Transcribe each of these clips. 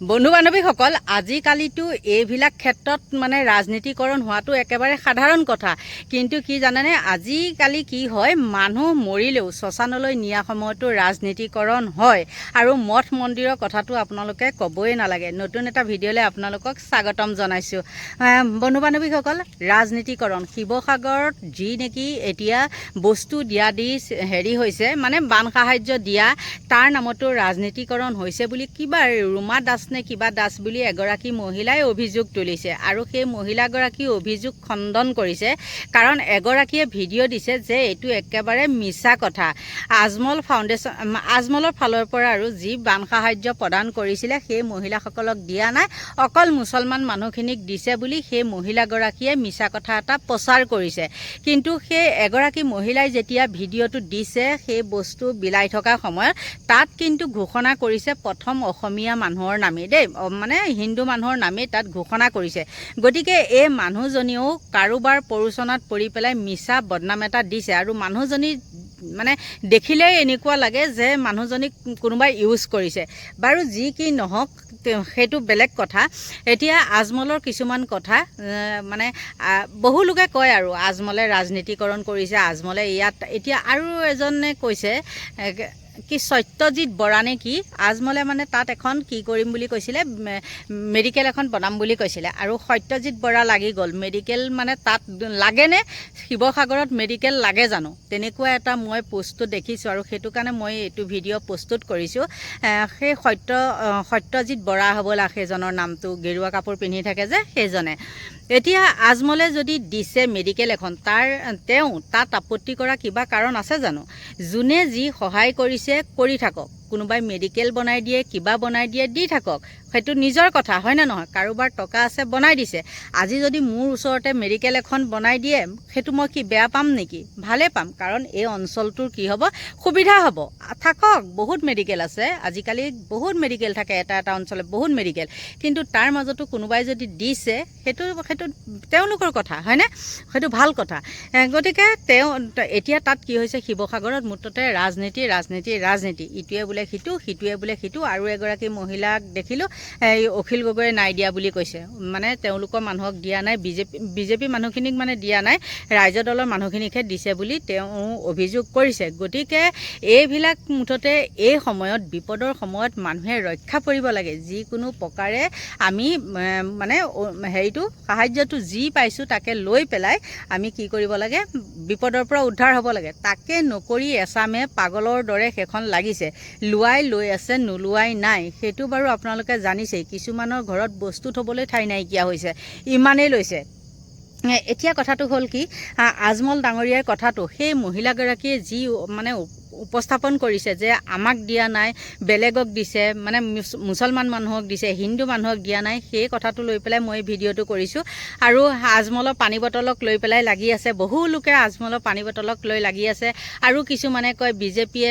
বন্ধু বান্ধৱীসকল আজিকালিতো এইবিলাক ক্ষেত্ৰত মানে ৰাজনীতিকৰণ হোৱাটো একেবাৰে সাধাৰণ কথা কিন্তু কি জানেনে আজিকালি কি হয় মানুহ মৰিলেও শ্মশানলৈ নিয়া সময়তো ৰাজনীতিকৰণ হয় আৰু মঠ মন্দিৰৰ কথাটো আপোনালোকে ক'বই নালাগে নতুন এটা ভিডিঅ'লৈ আপোনালোকক স্বাগতম জনাইছোঁ বন্ধু বান্ধৱীসকল ৰাজনীতিকৰণ শিৱসাগৰত যি নেকি এতিয়া বস্তু দিয়া দি হেৰি হৈছে মানে বান সাহায্য দিয়া তাৰ নামতো ৰাজনীতিকৰণ হৈছে বুলি কিবা ৰুমা দাস নে কিবা দাস বুলি এগৰাকী মহিলাই অভিযোগ তুলিছে আৰু সেই মহিলাগৰাকী অভিযোগ খণ্ডন কৰিছে কাৰণ এগৰাকীয়ে ভিডিঅ' দিছে যে এইটো একেবাৰে মিছা কথা আজমল ফাউণ্ডেশ্যন আজমলৰ ফালৰ পৰা আৰু যি বান সাহায্য প্ৰদান কৰিছিলে সেই মহিলাসকলক দিয়া নাই অকল মুছলমান মানুহখিনিক দিছে বুলি সেই মহিলাগৰাকীয়ে মিছা কথা এটা প্ৰচাৰ কৰিছে কিন্তু সেই এগৰাকী মহিলাই যেতিয়া ভিডিঅ'টো দিছে সেই বস্তু বিলাই থকা সময়ত তাত কিন্তু ঘোষণা কৰিছে প্ৰথম অসমীয়া মানুহৰ নামে দেই মানে হিন্দু মানুহৰ নামে তাত ঘোষণা কৰিছে গতিকে এই মানুহজনীও কাৰোবাৰ পৰোচনাত পৰি পেলাই মিছা বদনাম এটা দিছে আৰু মানুহজনী মানে দেখিলেই এনেকুৱা লাগে যে মানুহজনীক কোনোবাই ইউজ কৰিছে বাৰু যি কি নহওক সেইটো বেলেগ কথা এতিয়া আজমলৰ কিছুমান কথা মানে বহু লোকে কয় আৰু আজমলে ৰাজনীতিকৰণ কৰিছে আজমলে ইয়াত এতিয়া আৰু এজনে কৈছে কি সত্যজিৎ বৰা নে কি আজমলে মানে তাত এখন কি কৰিম বুলি কৈছিলে মেডিকেল এখন বনাম বুলি কৈছিলে আৰু সত্যজিৎ বৰা লাগি গ'ল মেডিকেল মানে তাত লাগেনে শিৱসাগৰত মেডিকেল লাগে জানো তেনেকুৱা এটা মই পোষ্টটো দেখিছোঁ আৰু সেইটো কাৰণে মই এইটো ভিডিঅ' প্ৰস্তুত কৰিছোঁ সেই সত্যজিৎ বৰা হ'বলা সেইজনৰ নামটো গেৰুৱা কাপোৰ পিন্ধি থাকে যে সেইজনে এতিয়া আজমলে যদি দিছে মেডিকেল এখন তেওঁ তাত আপত্তি কৰা কিবা কাৰণ আছে জানো যোনে যি সহায় কৰিছে কৰি থাকক কোনোবাই মেডিকেল বনাই দিয়ে কিবা বনাই দিয়ে দি থাকক সেইটো নিজৰ কথা হয় না নহয় কাৰোবাৰ টকা আছে বনাই দিছে আজি যদি মোৰ ওচৰতে মেডিকেল এখন বনাই দিয়ে সেইটো মই কি বেয়া পাম নেকি ভালে পাম কাৰণ এই অঞ্চলটোৰ কি হ'ব সুবিধা হ'ব থাকক বহুত মেডিকেল আছে আজিকালি বহুত মেডিকেল থাকে এটা অঞ্চলত বহুত মেডিকেল কিন্তু তাৰ মাজতো কোনোবাই যদি দিছে সেইটো তেওঁলোকৰ কথা হয়নে সেইটো ভাল কথা গতিকে এতিয়া তাত কি হৈছে শিৱসাগৰত মুঠতে ৰাজনীতি ইটোৱে বোলে সিটোৱে বোলে সিটো আৰু এগৰাকী মহিলাক দেখিলোঁ এই অখিল গগৈয়ে নাই দিয়া বুলি কৈছে মানে তেওঁলোকৰ মানুহক দিয়া নাই বিজেপি মানুহখিনিক মানে দিয়া নাই ৰাইজৰ দলৰ মানুহখিনিকহে দিছে বুলি তেওঁ অভিযোগ কৰিছে গতিকে এইবিলাক মুঠতে এই সময়ত বিপদৰ সময়ত মানুহে ৰক্ষা পৰিব লাগে যিকোনো প্ৰকাৰে আমি মানে হেৰিটো সাহায্যটো যি পাইছোঁ তাকে লৈ পেলাই আমি কি কৰিব লাগে বিপদৰ পৰা উদ্ধাৰ হ'ব লাগে তাকে নকৰি এচামে পাগলৰ দৰে সেইখন লাগিছে লোৱাই লৈ আছে নোলোৱাই নাই সেইটো বাৰু আপোনালোকে জানিছেই কিছুমানৰ ঘৰত বস্তু থ'বলৈ ঠাই নাইকিয়া হৈছে ইমানেই লৈছে এতিয়া কথাটো হ'ল কি আজমল ডাঙৰীয়াৰ কথাটো সেই মহিলাগৰাকীয়ে যি মানে উপস্থাপন কৰিছে যে আমাক দিয়া নাই বেলেগক দিছে মানে মুছলমান মানুহক দিছে হিন্দু মানুহক দিয়া নাই সেই কথাটো লৈ পেলাই মই ভিডিঅ'টো কৰিছোঁ আৰু আজমলৰ পানী বটলক লৈ পেলাই লাগি আছে বহু লোকে আজমলৰ পানী বটলক লৈ লাগি আছে আৰু কিছুমানে কয় বিজেপিয়ে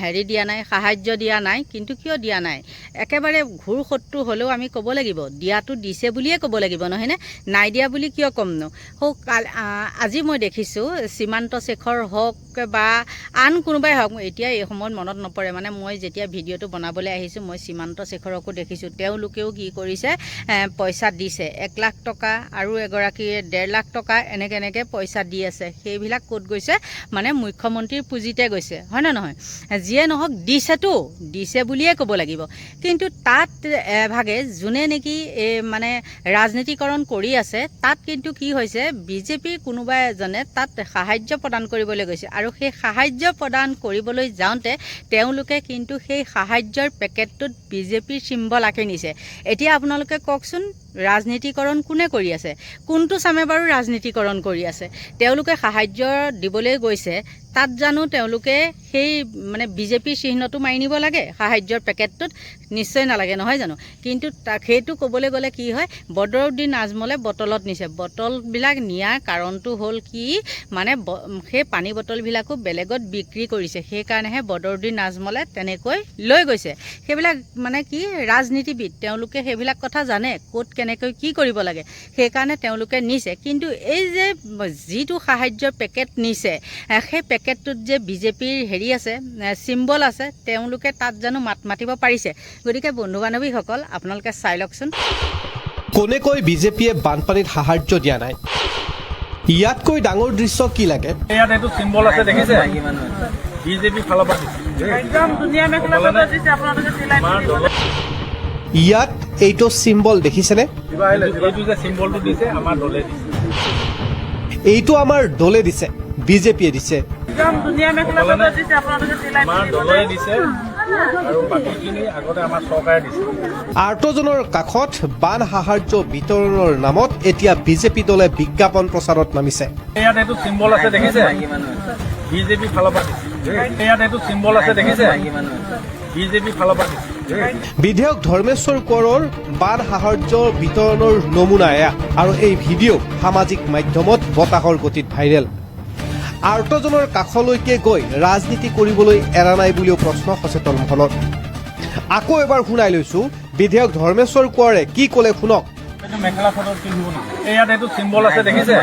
হেৰি দিয়া নাই সাহায্য দিয়া নাই কিন্তু কিয় দিয়া নাই একেবাৰে ঘূৰ শত্ৰু হ'লেও আমি ক'ব লাগিব দিয়াটো দিছে বুলিয়ে ক'ব লাগিব নহয়নে নাই দিয়া বুলি কিয় ক'মনো আজি মই দেখিছোঁ সীমান্ত শেখৰ হওক বা আন কোনোবাই হওক এতিয়া এই সময়ত মনত নপৰে মানে মই যেতিয়া ভিডিঅ'টো বনাবলৈ আহিছোঁ মই সীমান্ত শেখৰকো দেখিছোঁ তেওঁলোকেও কি কৰিছে পইচা দিছে 1 লাখ টকা আৰু এগৰাকীয়ে 1.5 লাখ টকা এনেকৈ পইচা দি আছে সেইবিলাক ক'ত গৈছে মানে মুখ্যমন্ত্ৰীৰ পুঁজিতে গৈছে হয় নে নহয় যিয়ে নহওক দিছে বুলিয়ে ক'ব লাগিব কিন্তু তাত এভাগে যোনে নেকি মানে ৰাজনীতিকৰণ কৰি আছে তাত কিন্তু কি হৈছে বিজেপিৰ কোনোবা এজনে তাত সাহায্য প্ৰদান কৰিবলৈ গৈছে আৰু সেই সাহায্য প্ৰদান কৰিবলৈ যাওঁতে তেওঁলোকে কিন্তু সেই সাহায্যৰ পেকেটটোত বিজেপিৰ চিম্বল আঁকি নিছে এতিয়া আপোনালোকে কওকচোন ৰাজনীতিকৰণ কোনে কৰি আছে কোনটো চামে বাৰু ৰাজনীতিকৰণ কৰি আছে তেওঁলোকে সাহায্য দিবলৈ গৈছে তাত জানো তেওঁলোকে সেই মানে বিজেপিৰ চিহ্নটো মাৰি নিব লাগে সাহায্যৰ পেকেটটোত নিশ্চয় নালাগে নহয় জানো কিন্তু সেইটো ক'বলৈ গ'লে কি হয় বদৰুদ্দিন আজমলে বটলত নিছে বটলবিলাক নিয়াৰ কাৰণটো হ'ল কি মানে সেই পানী বটলবিলাকো বেলেগত বিক্ৰী কৰিছে সেইকাৰণেহে বদৰুদ্দিন আজমলে তেনেকৈ লৈ গৈছে সেইবিলাক মানে কি ৰাজনীতিবিদ তেওঁলোকে সেইবিলাক কথা জানে ক'ত কেনেকৈ কি কৰিব লাগে সেইকাৰণে তেওঁলোকে নিছে। কিন্তু এই যে যিটো সাহায্যৰ পেকেট নিছে সেই পেকেটটোত যে বিজেপিৰ হেৰি আছে, চিম্বল আছে, তেওঁলোকে তাত জানো মাত মাতিব পাৰিছে? গতিকে বন্ধু বান্ধৱীসকল আপোনালোকে চাই লওকচোন। কোনে কৈ বিজেপিয়ে বানপানীত সাহায্য দিয়া নাই? ইয়াতকৈ ডাঙৰ দৃশ্য কি লাগে? ইয়াত এইটো চিম্বল আছে দেখিছে, বিজেপি ফালৰ পৰা একদম ধুনীয়া মেখেলা চাদৰ দিছে আপোনালোকে চিলাই ইয়াত এইটো চিম্বল দেখিছেনে? এইটো যে চিম্বলটো দিছে আমাৰ দলে দিছে, এইটো আমাৰ দলে দিছে, বিজেপিয়ে দিছে। একদম ধুনীয়া মেখেলা চাদৰ দিছে আপোনালোকে চিলাই আমাৰ দলে দিছে আৰু বাকীখিনি আগতে আমাৰ চৰকাৰে দিছে। আৰ্তজনৰ কাষত বান সাহায্য বিতৰণৰ নামত এতিয়া বিজেপি দলে বিজ্ঞাপন প্ৰচাৰত নামিছে। ইয়াত এইটো চিম্বল আছে দেখিছে, বিজেপি ফালৰ পৰা দিছে। ইয়াত এইটো চিম্বল আছে দেখিছে, বিজেপি ফালৰ পৰা দিছে। বিধায়ক ধৰ্মেশ্বৰ কোঁৱৰৰ বান সাহায্য বিতৰণৰ নমুনা এয়া, আৰু এই ভিডিঅ' সামাজিক মাধ্যমত বতাহৰ গতিত ভাইৰেল। আৰ্তজনৰ কাষলৈকে গৈ ৰাজনীতি কৰিবলৈ এৰা নাই বুলিও প্ৰশ্ন সচেতন মহলত। আকৌ এবাৰ শুনাই লৈছো বিধায়ক ধৰ্মেশ্বৰ কোঁৱৰে কি ক'লে শুনক। এইটো মেখেলা চাদৰ পিন্ধিব নেকি? ইয়াত এইটো চিম্বল আছে দেখিছে,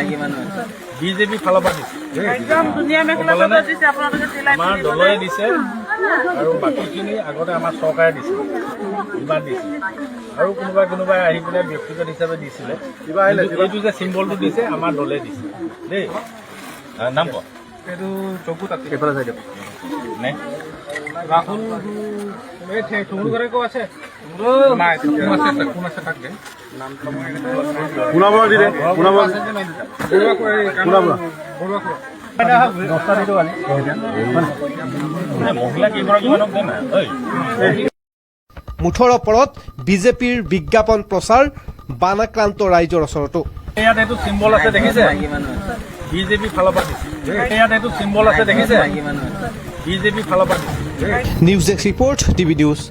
বিজেপি ফালৰ পৰা দিছে, একদম ধুনীয়া মেখেলা চাদৰ দিছে আপোনালোকে চিলাই আমাৰ দলে দিছে আৰু বাকীখিনি আগতে আমাৰ চৰকাৰে দিছে, ইমান দিছে। আৰু কোনোবাই আহি পেলাই ব্যক্তিগত হিচাপে দিছিলে। এইটো যে চিম্বলটো দিছে আমাৰ দলে দিছে দেই। নাম ক এইটো চকু তাত এইফালে চাই দিয়ক নে ৰাহুল এই চকুৰ ঘৰে কো আছে নাই কোন আছে থাকে নাম পুনাবৰ দি দে পুনাবৰ মুঠৰ ওপৰত বিজেপিৰ বিজ্ঞাপন প্ৰচাৰ বানাক্ৰান্ত ৰাইজৰ ওচৰতো। ইয়াত এইটো চিম্বল আছে দেখিছে, বিজেপি ফালৰ পৰা দিছে। ইয়াত এইটো চিম্বল আছে দেখিছে, বিজেপি ফালৰ পৰা দিছে। News desk report, TV news.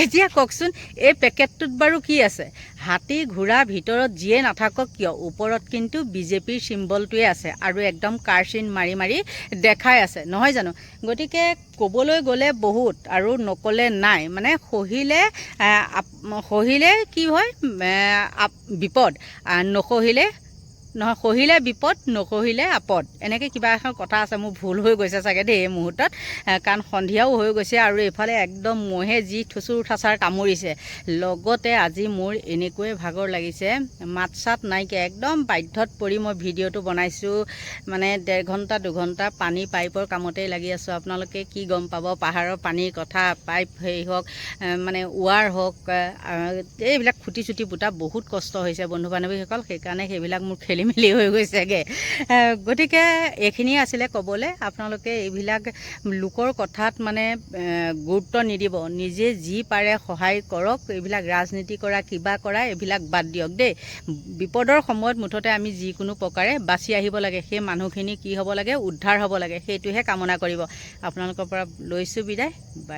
এতিয়া কওকচোন এই পেকেটটোত বাৰু কি আছে? হাতী ঘোঁৰা ভিতৰত যিয়ে নাথাকক কিয় ওপৰত কিন্তু বিজেপিৰ চিম্বলটোৱে আছে আৰু একদম কাৰচিন মাৰি মাৰি দেখাই আছে, নহয় জানো? গতিকে ক'বলৈ গ'লে বহুত আৰু নক'লে নাই। মানে সহিলে কি হয় বিপদ, নসহিলে নহয়, সহিলে বিপদ নসহিলে আপদ, এনেকৈ কিবা এখন কথা আছে। মোৰ ভুল হৈ গৈছে চাগে দেই এই মুহূৰ্তত, কাৰণ সন্ধিয়াও হৈ গৈছে আৰু এইফালে একদম মহে যি ঠুচুৰ ঠাচাৰ কামুৰিছে। লগতে আজি মোৰ এনেকৈয়ে ভাগৰ লাগিছে, মাত চাত নাইকিয়া, একদম বাধ্যত পৰি মই ভিডিঅ'টো বনাইছোঁ। মানে 1.5 ঘণ্টা 2 ঘণ্টা পানী পাইপৰ কামতেই লাগি আছোঁ। আপোনালোকে কি গম পাব পাহাৰৰ পানীৰ কথা, পাইপ হেৰি হওক মানে ৱাৰ হওক, এইবিলাক খুটি চুটি পুতা বহুত কষ্ট হৈছে বন্ধু বান্ধৱীসকল। সেইকাৰণে সেইবিলাক মোৰ খেলি মেলি হৈ গৈছেগৈ। গতিকে এইখিনিয়ে আছিলে ক'বলৈ। আপোনালোকে এইবিলাক লোকৰ কথাত মানে গুৰুত্ব নিদিব, নিজে যি পাৰে সহায় কৰক। এইবিলাক ৰাজনীতি কৰা কিবা কৰা এইবিলাক বাদ দিয়ক দেই। বিপদৰ সময়ত মুঠতে আমি যিকোনো প্ৰকাৰে বাচি আহিব লাগে। সেই মানুহখিনি কি হ'ব লাগে, উদ্ধাৰ হ'ব লাগে, সেইটোহে কামনা কৰিব। আপোনালোকৰ পৰা লৈছোঁ বিদায়, বাই।